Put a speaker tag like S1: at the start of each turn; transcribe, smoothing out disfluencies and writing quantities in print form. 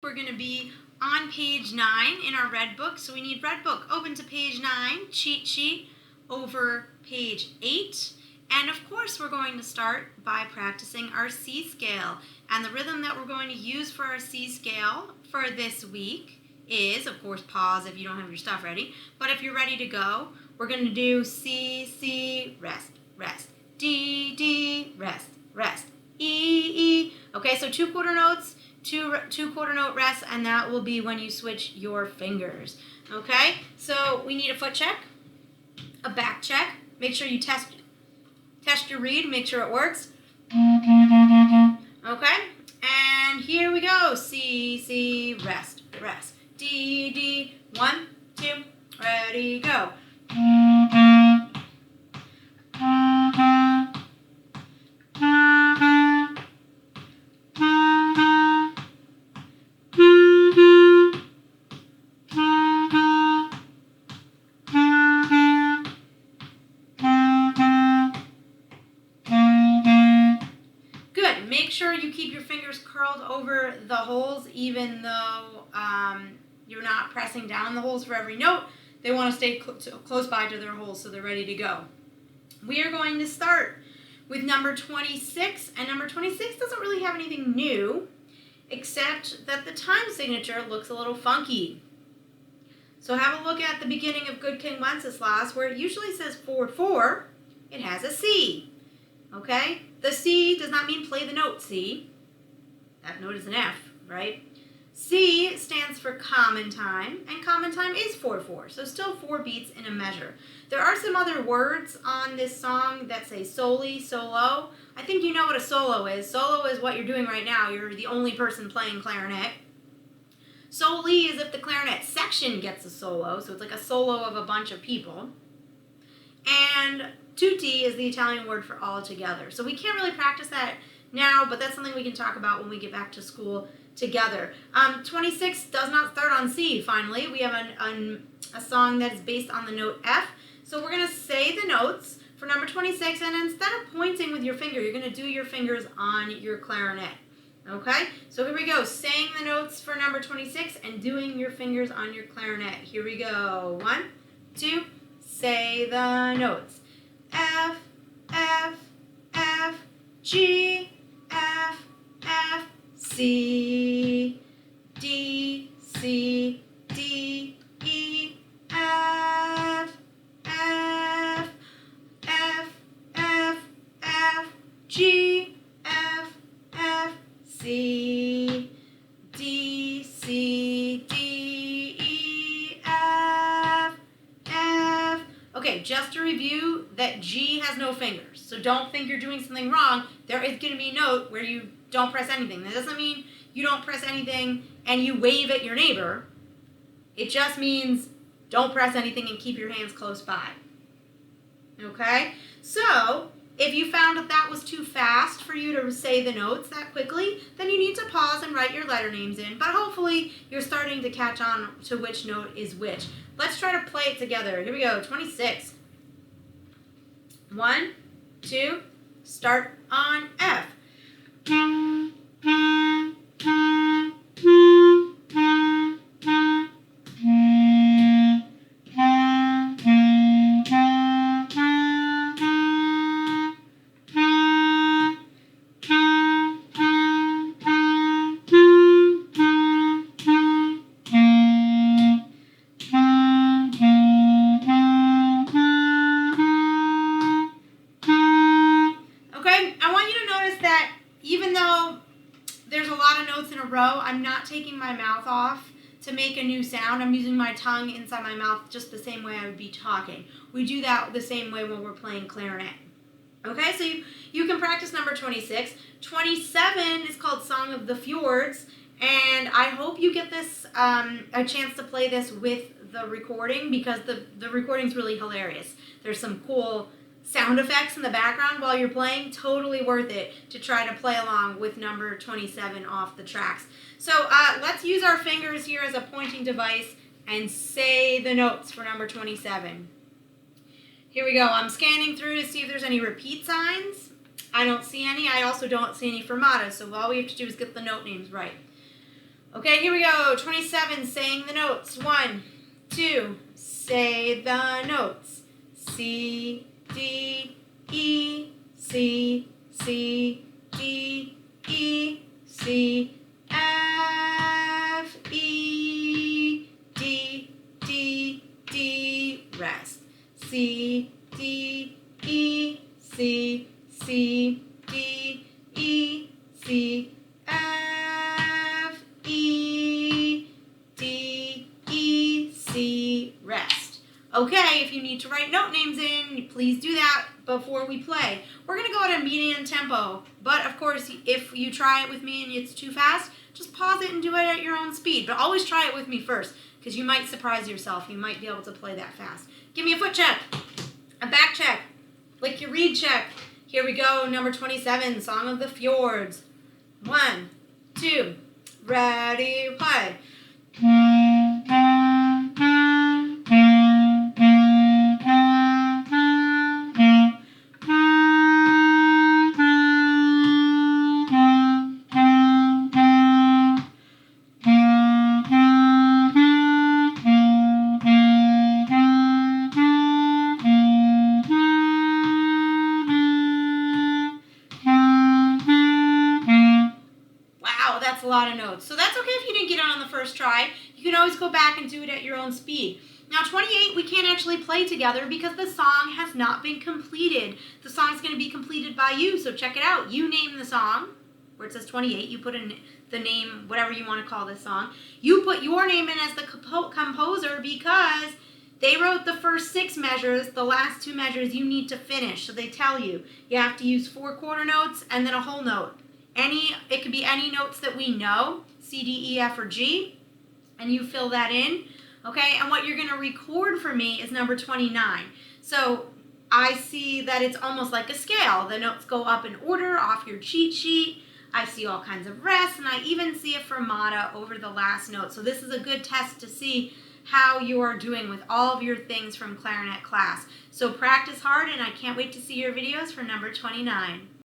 S1: we're going to be on page 9 in our red book. So we need red book open to page 9, cheat sheet over page 8. And of course, we're going to start by practicing our C scale. And the rhythm that we're going to use for our C scale for this week is, of course, pause if you don't have your stuff ready. But if you're ready to go, we're going to do C, C, rest, rest. D, D, rest, rest. E, E. Okay, so 2 quarter notes, two quarter note rests, and that will be when you switch your fingers. Okay, so we need a foot check, a back check. Make sure you test your reed, make sure it works. Okay, and here we go. C, C, rest, rest. D, D, 1, 2, ready, go. Make sure you keep your fingers curled over the holes, even though you're not pressing down the holes for every note. They want to stay close by to their holes so they're ready to go. We are going to start with number 26, and number 26 doesn't really have anything new, except that the time signature looks a little funky. So have a look at the beginning of Good King Wenceslas, where it usually says 4-4, it has a C. Okay? The C does not mean play the note C. That note is an F, right? C stands for common time, and common time is 4-4, so still 4 beats in a measure. There are some other words on this song that say soli, solo. I think you know what a solo is. Solo is what you're doing right now. You're the only person playing clarinet. Soli is if the clarinet section gets a solo, so it's like a solo of a bunch of people. And tutti is the Italian word for all together. So we can't really practice that now, but that's something we can talk about when we get back to school together. 26 does not start on C, finally. We have a song that is based on the note F. So we're going to say the notes for number 26, and instead of pointing with your finger, you're going to do your fingers on your clarinet. Okay? So here we go, saying the notes for number 26 and doing your fingers on your clarinet. Here we go. 1, 2, say the notes. F, F, F, G, F, F, C, D, C, D, E, F, F, F, F, F, G, F, F, C, D, C, D, E, F, F. Okay, just to review that G has no fingers, so don't think you're doing something wrong. There is going to be a note where you don't press anything. That doesn't mean you don't press anything and you wave at your neighbor. It just means don't press anything and keep your hands close by. Okay? So, if you found that was too fast for you to say the notes that quickly, then you need to pause and write your letter names in. But hopefully, you're starting to catch on to which note is which. Let's try to play it together. Here we go, 26. 1, 2, start on F. I'm not taking my mouth off to make a new sound. I'm using my tongue inside my mouth just the same way I would be talking. We do that the same way when we're playing clarinet. Okay, so you can practice number 26. 27 is called Song of the Fjords, and I hope you get this a chance to play this with the recording, because the recording's really hilarious. There's some cool sound effects in the background while you're playing. Totally worth it to try to play along with number 27 off the tracks. So let's use our fingers here as a pointing device and say the notes for number 27. Here we go. I'm scanning through to see if there's any repeat signs. I don't see any. I also don't see any fermatas, so all we have to do is get the note names right. Okay, here we go. 27, saying the notes. 1, 2, say the notes. C, D, E, C, C, D, E, C, F, E, D, D, D, rest. C, D, E, C, C, D, E, C, F, E, D, E, C, rest. Okay, if you need to write note names in, please do that before we play. We're going to go at a medium tempo, but of course, if you try it with me and it's too fast, just pause it and do it at your own speed. But always try it with me first, because you might surprise yourself. You might be able to play that fast. Give me a foot check, a back check, lick your reed check. Here we go, number 27, Song of the Fjords. 1, 2, ready, play. That's a lot of notes. So that's okay if you didn't get it on the first try. You can always go back and do it at your own speed. Now 28, we can't actually play together because the song has not been completed. The song's going to be completed by you, so check it out. You name the song, where it says 28, you put in the name, whatever you want to call this song. You put your name in as the composer because they wrote the first 6 measures. The last 2 measures you need to finish. So they tell you have to use 4 quarter notes and then a whole note. It could be any notes that we know, C, D, E, F, or G, and you fill that in, okay? And what you're going to record for me is number 29. So I see that it's almost like a scale. The notes go up in order off your cheat sheet. I see all kinds of rests, and I even see a fermata over the last note. So this is a good test to see how you are doing with all of your things from clarinet class. So practice hard, and I can't wait to see your videos for number 29.